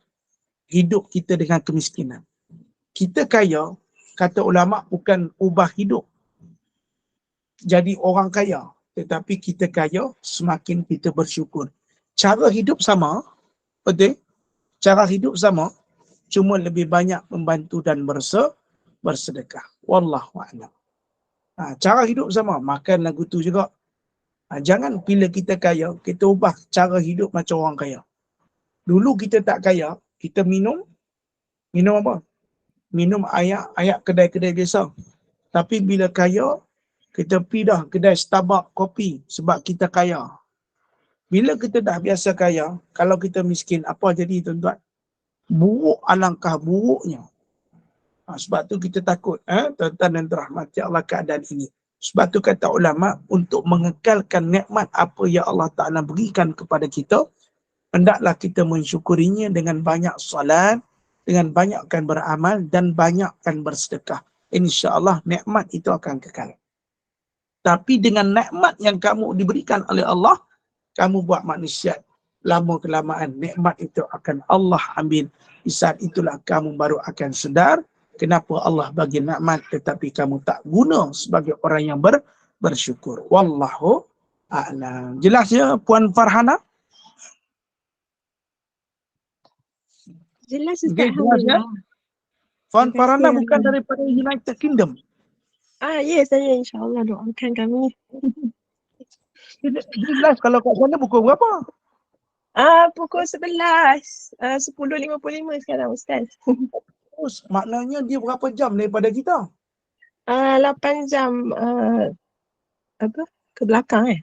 hidup kita dengan kemiskinan. Kita kaya, kata ulama, bukan ubah hidup jadi orang kaya, tetapi kita kaya semakin kita bersyukur. Cara hidup sama, betul? Cara hidup sama, cuma lebih banyak membantu dan bersedekah. Wallahu a'lam. Cara hidup sama, makan lagu tu juga. Jangan bila kita kaya, kita ubah cara hidup macam orang kaya. Dulu kita tak kaya, kita minum apa? Minum air kedai-kedai biasa. Tapi bila kaya, kita pergi dah kedai Starbucks kopi sebab kita kaya. Bila kita dah biasa kaya, kalau kita miskin, apa jadi tuan-tuan? Buruk, alangkah buruknya. Sebab tu kita takut, tuan-tuan dan rahmati Allah, keadaan ini. Sebab tu kata ulama, untuk mengekalkan nikmat apa yang Allah Ta'ala berikan kepada kita, hendaklah kita mensyukurinya dengan banyak salat, dengan banyakkan beramal dan banyakkan bersedekah. InsyaAllah nikmat itu akan kekal. Tapi dengan nikmat yang kamu diberikan oleh Allah, kamu buat maksiat, lama-kelamaan nikmat itu akan Allah ambil. Di saat itulah kamu baru akan sedar kenapa Allah bagi nikmat tetapi kamu tak guna sebagai orang yang bersyukur. Wallahu a'lam. Jelas ya Puan Farhana? Jelas Ustaz, Okay, jelas ya? Puan Terima kasih, Farhana bukan Alhamdulillah. daripada United Kingdom. Ya, saya insyaAllah doakan kami. Jelas kalau kat sana pukul berapa? Pukul 11, 10.55 sekarang Ustaz. Maknanya dia berapa jam daripada kita? 8 jam ke belakang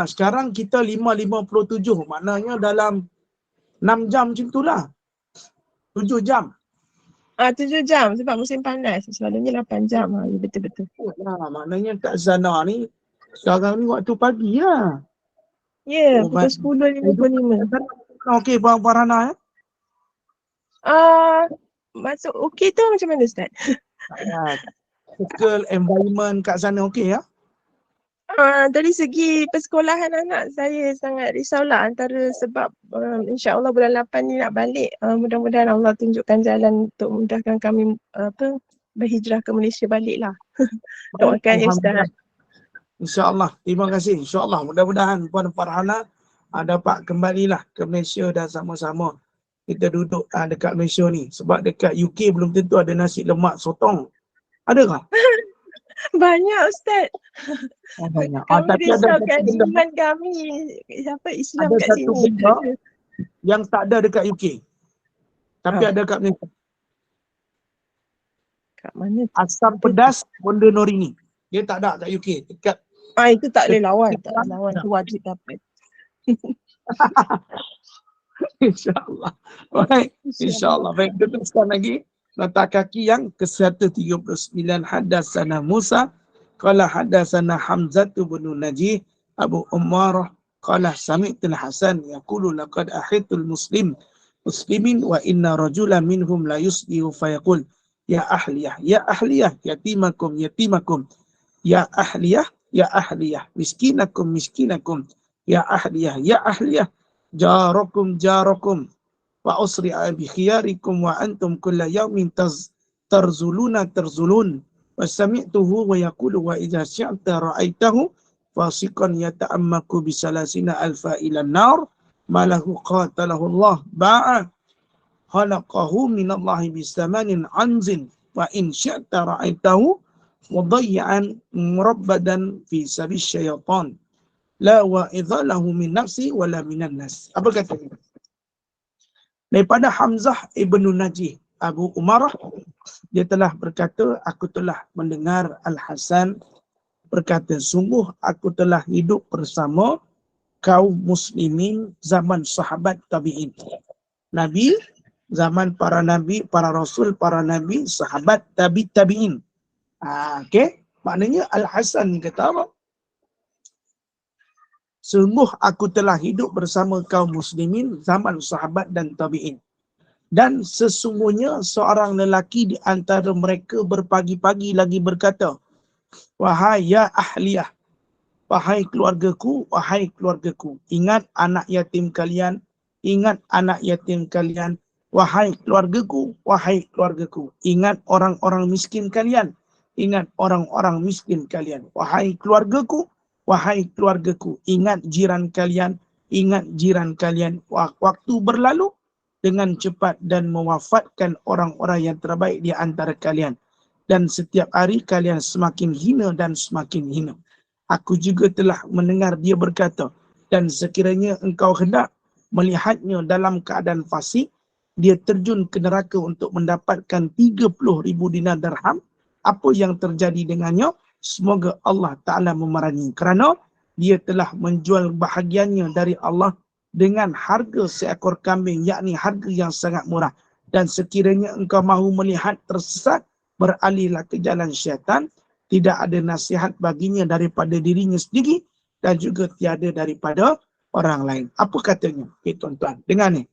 Sekarang kita 5.57. Maknanya dalam 6 jam macam itulah. 7 jam. 7 jam sebab musim panas. Selalunya 8 jam. Ya, betul-betul. Maknanya kat sana ni sekarang ni waktu pagi lah. Ya, pukul 10.55. Okey, Puan Farhana. Masuk okey tu macam mana Ustaz? Local environment kat sana okey ya? Dari segi persekolahan anak saya sangat risaulah antara sebab insya-Allah bulan 8 ni nak balik. Mudah-mudahan Allah tunjukkan jalan untuk memudahkan kami berhijrah ke Malaysia baliklah. Doakan ya Ustaz. InsyaAllah. Terima kasih. InsyaAllah. Mudah-mudahan Puan Farhana dapat kembalilah ke Malaysia dan sama-sama kita duduk dekat Malaysia ni. Sebab dekat UK belum tentu ada nasi lemak sotong. Adakah? Banyak Ustaz. Banyak. Kami Tapi ada satu risaukan benda, iman kami. Islam ada kat satu sini. benda yang tak ada dekat UK. Tapi ada kat Malaysia. Kat mana? Asam pedas bonda norini. Dia tak ada kat UK. Dekat Itu tak boleh lawan. Tak boleh lawan. Itu wajib dapat. InsyaAllah. Baik. InsyaAllah. InsyaAllah. Baik, kita teruskan lagi. Nota kaki yang ke-139. Hadasana Musa. Qala hadasana Hamzatu bin Najih. Abu Umarah. Qala sami'tul Hasan. Yaqulu laqad ahitul muslimin wa inna rajula minhum la yusbihu fayaqul. Ya ahliyah, ya ahliyah, yatimakum, yatimakum. Ya ahliyah, ya ahliyah, miskinakum, miskinakum. Ya ahliyah, ya ahliyah, jarakum, jarakum. Wa usri'a bi khiyarikum wa antum kulla yawmin tarzuluna tarzulun. Wa sami'tuhu wa yaqulu wa idha syi'ta ra'aitahu fasiqan yata'ammaku bisalasina alfa ila nar malahu qatalahu Allah ba'a khalaqahu minallahi bisamanin anzin wa in syi'ta ra'aitahu wadayyan murabbadan fi sabi syaitan la wa'idhalahu min nafsi wala minan nas. Apa katanya? Daripada Hamzah ibn Najih Abu Umarah, dia telah berkata, aku telah mendengar Al-Hasan berkata, sungguh aku telah hidup bersama kaum muslimin zaman sahabat tabi'in. Nabi, zaman para nabi, para rasul, para nabi, sahabat tabi'in. Okey, maknanya Al-Hasan kata apa? Sungguh aku telah hidup bersama kaum muslimin zaman sahabat dan tabi'in. Dan sesungguhnya seorang lelaki di antara mereka berpagi-pagi lagi berkata, wahai ya ahliyah, wahai keluargaku, wahai keluargaku. Ingat anak yatim kalian, ingat anak yatim kalian. Wahai keluargaku, wahai keluargaku. Ingat orang-orang miskin kalian, ingat orang-orang miskin kalian. Wahai keluargaku, wahai keluargaku, ingat jiran kalian, ingat jiran kalian. Waktu berlalu dengan cepat dan mewafatkan orang-orang yang terbaik di antara kalian. Dan setiap hari kalian semakin hina dan semakin hina. Aku juga telah mendengar dia berkata, dan sekiranya engkau hendak melihatnya dalam keadaan fasik, dia terjun ke neraka untuk mendapatkan 30,000 dinar dirham. Apa yang terjadi dengannya? Semoga Allah Ta'ala memerangi. Kerana dia telah menjual bahagiannya dari Allah dengan harga seekor kambing, yakni harga yang sangat murah. Dan sekiranya engkau mahu melihat tersesat, beralihlah ke jalan syaitan. Tidak ada nasihat baginya daripada dirinya sendiri dan juga tiada daripada orang lain. Apa katanya? Tuan-tuan, dengar ni.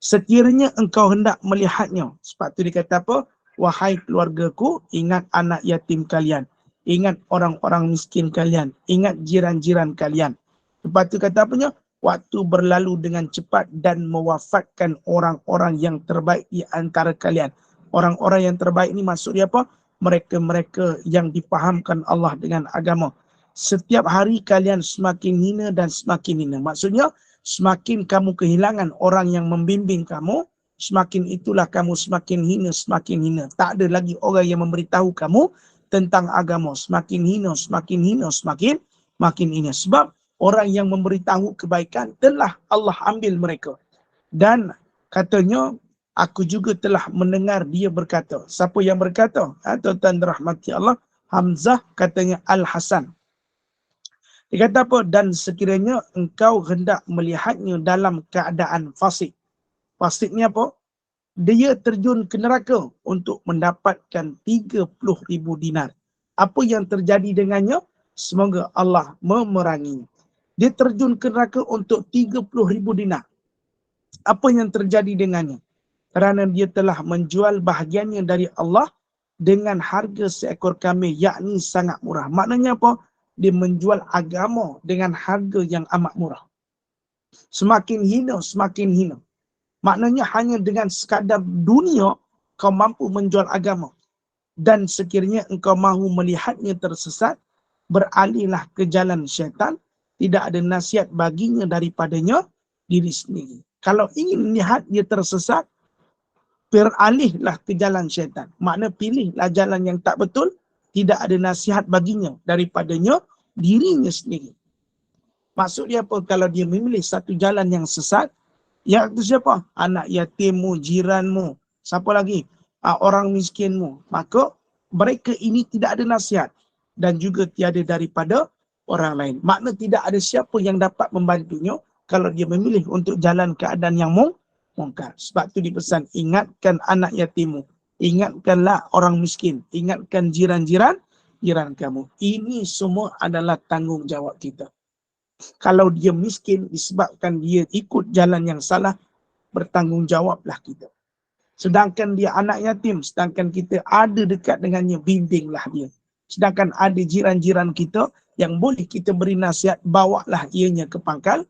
Sekiranya engkau hendak melihatnya, sebab tu dia kata apa? Wahai keluargaku, ingat anak yatim kalian, ingat orang-orang miskin kalian, ingat jiran-jiran kalian. Lepas tu kata apanya? Waktu berlalu dengan cepat dan mewafatkan orang-orang yang terbaik di antara kalian. Orang-orang yang terbaik ni maksud dia apa? Mereka-mereka yang dipahamkan Allah dengan agama. Setiap hari kalian semakin hina dan semakin hina. Maksudnya, semakin kamu kehilangan orang yang membimbing kamu, semakin itulah kamu semakin hina, semakin hina. Tak ada lagi orang yang memberitahu kamu tentang agama. Semakin hina, semakin hina, semakin hina. Sebab orang yang memberitahu kebaikan telah Allah ambil mereka. Dan katanya, aku juga telah mendengar dia berkata. Siapa yang berkata? Tuan-tuan rahmati Allah. Hamzah katanya Al-Hasan. Dia kata apa? Dan sekiranya engkau hendak melihatnya dalam keadaan fasik. Fasik ni apa? Dia terjun ke neraka untuk mendapatkan 30,000 dinar. Apa yang terjadi dengannya? Semoga Allah memeranginya. Dia terjun ke neraka untuk 30,000 dinar. Apa yang terjadi dengannya? Kerana dia telah menjual bahagiannya dari Allah dengan harga seekor kambing, yakni sangat murah. Maknanya apa? Dia menjual agama dengan harga yang amat murah. Semakin hina, semakin hina. Maknanya hanya dengan sekadar dunia kau mampu menjual agama. Dan sekiranya engkau mahu melihatnya tersesat, beralihlah ke jalan syaitan. Tidak ada nasihat baginya daripadanya diri sendiri. Kalau ingin lihat dia tersesat, beralihlah ke jalan syaitan. Makna pilihlah jalan yang tak betul, tidak ada nasihat baginya daripadanya dirinya sendiri. Maksud dia apa? Kalau dia memilih satu jalan yang sesat, ya itu siapa? Anak yatimmu, jiranmu, siapa lagi? Orang miskinmu. Maka mereka ini tidak ada nasihat dan juga tiada daripada orang lain. Makna tidak ada siapa yang dapat membantunya kalau dia memilih untuk jalan keadaan yang mungkar. Sebab tu dipesan, ingatkan anak yatimmu, ingatkanlah orang miskin, ingatkan jiran kamu. Ini semua adalah tanggungjawab kita. Kalau dia miskin disebabkan dia ikut jalan yang salah, bertanggungjawablah kita. Sedangkan dia anak yatim, sedangkan kita ada dekat dengannya, bimbinglah dia. Sedangkan ada jiran-jiran kita yang boleh kita beri nasihat, bawalah ianya ke pangkal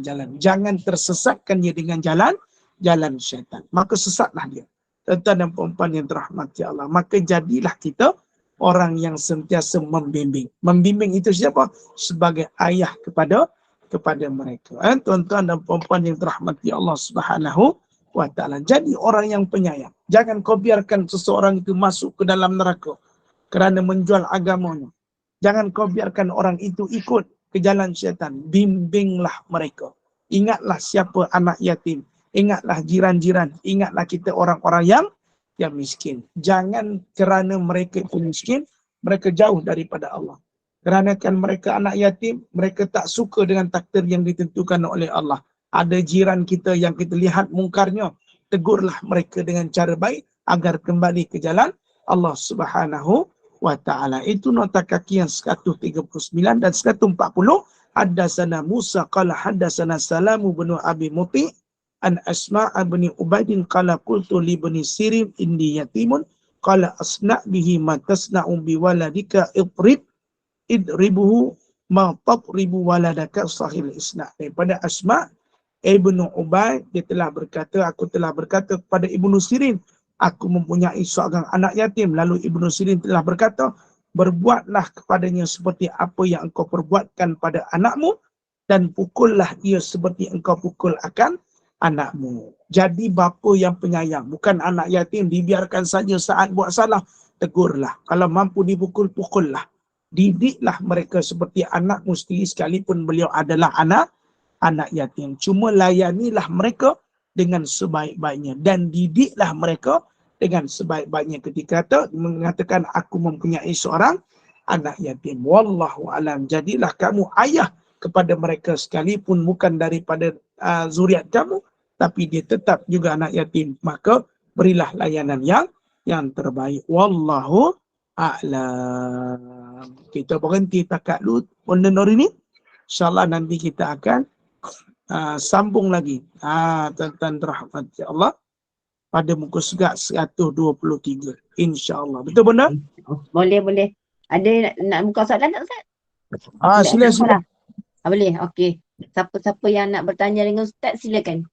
jalan. Jangan tersesatkan dia dengan jalan syaitan. Maka sesatlah dia. Tuan-tuan dan puan-puan yang dirahmati Allah. Maka jadilah kita orang yang sentiasa membimbing. Membimbing itu siapa? Sebagai ayah kepada mereka. Tuan-tuan dan puan-puan yang dirahmati Allah Subhanahu wa ta'ala. Jadi orang yang penyayang. Jangan kau biarkan seseorang itu masuk ke dalam neraka kerana menjual agamanya. Jangan kau biarkan orang itu ikut ke jalan syaitan. Bimbinglah mereka. Ingatlah siapa anak yatim. Ingatlah jiran-jiran. Ingatlah kita orang-orang yang miskin. Jangan kerana mereka itu miskin, mereka jauh daripada Allah. Kerana kan mereka anak yatim, mereka tak suka dengan takdir yang ditentukan oleh Allah. Ada jiran kita yang kita lihat mungkarnya, tegurlah mereka dengan cara baik agar kembali ke jalan Allah Subhanahu wa ta'ala. Itu nota kaki yang 139 dan 140. Haddasana Musa qala haddasana Salamu bin Abi Muti an Asma' bin Ubaidin qala qultu li bani Sirin indi yatimun qala asna' bihi ma tasna'u bi waladika idribuhu ma tatribu waladaka sahil isna'. Daripada Asma' Ibnu Ubaid, dia telah berkata, aku telah berkata kepada Ibnu Sirin, aku mempunyai seorang anak yatim. Lalu Ibnu Sirin telah berkata, berbuatlah kepadanya seperti apa yang engkau perbuatkan pada anakmu dan pukullah ia seperti engkau pukul akan anakmu. Jadi bapa yang penyayang, bukan anak yatim dibiarkan saja saat buat salah, tegurlah. Kalau mampu dipukul, pukullah. Didiklah mereka seperti anakmu sendiri sekalipun beliau adalah anak yatim. Cuma layanilah mereka dengan sebaik-baiknya dan didiklah mereka dengan sebaik-baiknya. Ketika mengatakan aku mempunyai seorang anak yatim. Wallahu alam. Jadilah kamu ayah kepada mereka sekalipun bukan daripada zuriat kamu, tapi dia tetap juga anak yatim. Maka berilah layanan yang terbaik. Wallahu a'lam. Kita berhenti takat dulu benda ini. InsyaAllah nanti kita akan sambung lagi. Tuan-tuan rahmat ya Allah. Pada muka surat 123. InsyaAllah. Betul benda? Boleh. Ada nak buka soalan tak Ustaz? Sila. Boleh, okey. Siapa-siapa yang nak bertanya dengan Ustaz, silakan.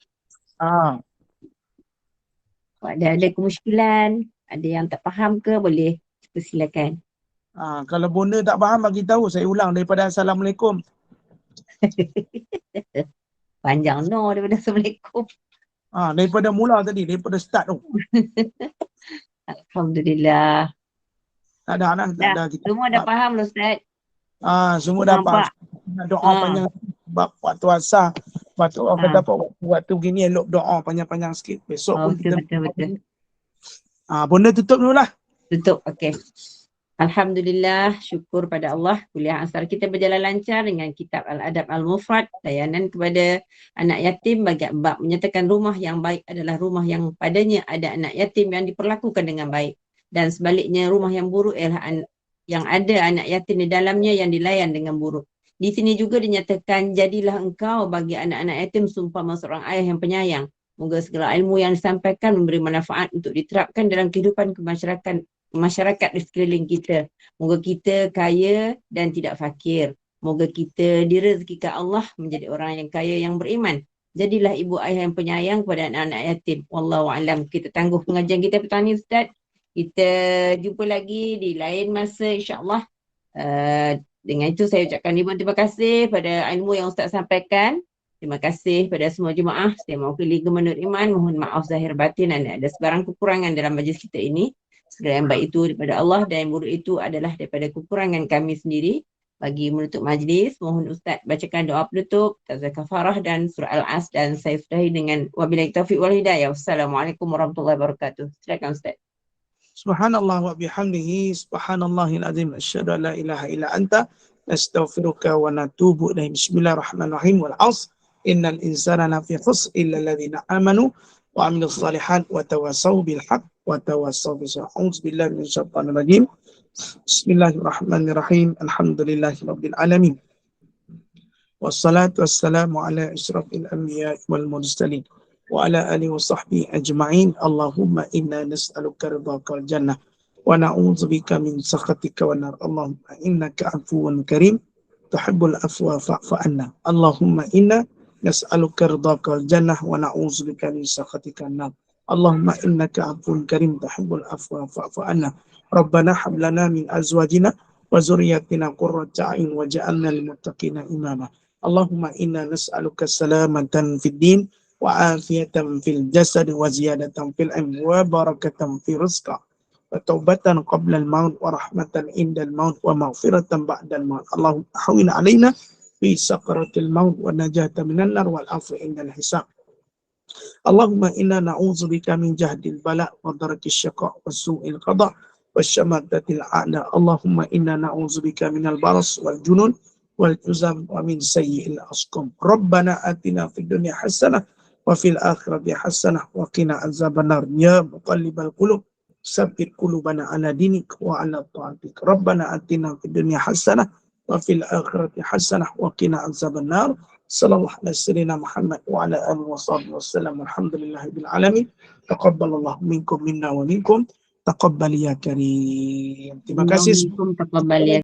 Ada kemusykilan, ada yang tak faham ke, boleh silakan. Kalau bonda tak faham bagi tahu, saya ulang daripada Assalamualaikum. Panjang daripada Assalamualaikum. Daripada mula tadi, daripada start tu. Alhamdulillah. Tak ada. Semua dah faham lah Ustaz. Semua dah faham. Doa panjang sebab waktu asar. Waktu orang kata waktu begini elok doa panjang-panjang sikit. Besok pun kita betul. Bonda tutup dulu lah. Tutup, okey. Alhamdulillah, syukur pada Allah. Kuliah asar kita berjalan lancar dengan kitab Al-Adab Al-Mufrad, layanan kepada anak yatim bagi bab menyatakan rumah yang baik adalah rumah yang padanya ada anak yatim yang diperlakukan dengan baik. Dan sebaliknya rumah yang buruk ialah yang ada anak yatim di dalamnya yang dilayan dengan buruk. Di sini juga dinyatakan, jadilah engkau bagi anak-anak yatim seumpama seorang ayah yang penyayang. Moga segala ilmu yang disampaikan memberi manfaat untuk diterapkan dalam kehidupan masyarakat di sekeliling kita. Moga kita kaya dan tidak fakir. Moga kita direzekikan Allah menjadi orang yang kaya yang beriman. Jadilah ibu ayah yang penyayang kepada anak-anak yatim. Wallahu a'lam. Kita tangguh pengajian kita petang ni Ustaz. Kita jumpa lagi di lain masa insya-Allah. Dengan itu saya ucapkan terima kasih pada ilmu yang Ustaz sampaikan. Terima kasih pada semua jemaah. Saya mewakili Gemenut Iman. Mohon maaf zahir batin ada sebarang kekurangan dalam majlis kita ini. Segala yang baik itu daripada Allah dan yang buruk itu adalah daripada kekurangan kami sendiri. Bagi menutup majlis, mohon Ustaz bacakan doa penutup, tazkirah kafarah dan surah Al-As, dan saya sudahi dengan wabillahi taufiq wal hidayah. Wassalamualaikum warahmatullahi wabarakatuh. Silakan Ustaz. Subhanallah wa bihamdihi, subhanallahil azim, asyhadu an la ilaha illa anta, نستغفرك ونتوب إليك. بسم الله الرحمن الرحيم. والعصر إن الإنسان لفي خسر إلا الذين آمنوا وعملوا الصالحات وتواصوا بالحق وتواصوا بالصبر. أعوذ بالله من الشيطان الرجيم. بسم الله الرحمن الرحيم. الحمد لله رب العالمين. والصلاة والسلام على أشرف الأنبياء والمرسلين وعلى آله وصحبه أجمعين. اللهم إنا نسألك رضاك الجنة ونعوذ بك من سخطك والنار. اللهم إنك عفو كريم تحب العفو فاعف عنا. اللهم إنا نسألك رضاك الجنة ونعوذ بك من سخطك النار. اللهم إنك عفو كريم تحب العفو فاعف عنا. ربنا هب لنا من أزواجنا وذرياتنا قرة أعين وجعلنا للمتقين إماما. اللهم إنا نسألك سلامة في الدين وعافية في الجسد وزيادة في العلم وبركة في رزق وتوبة قبل الموت ورحمة عند الموت ومغفرة بعد الموت. اللهم أهون علينا في سكرة الموت والنجاة من النار والعفو عند الحساب. اللهم إنا نعوذ بك من جهد البلاء ودرك الشقاء وسوء القضاء والشماتة الأعداء. اللهم إنا نعوذ بك من البرص والجنون والجذام ومن سيء الأسقام. ربنا آتنا في الدنيا حسنة وفي الآخرة حسنة وقنا عذاب النار. يا مقلب القلوب ثبت قلوبنا على دينك وعلى طاعتك. ربنا آتنا في الدنيا حسنة وفي الآخرة حسنة وقنا عذاب النار. صلى الله على سيدنا محمد وعلى آله وصحبه وسلم. الحمد لله رب العالمين. تقبل الله منكم منا ومنكم. Taqabbal ya karim. Terima kasih. Taqabbal ya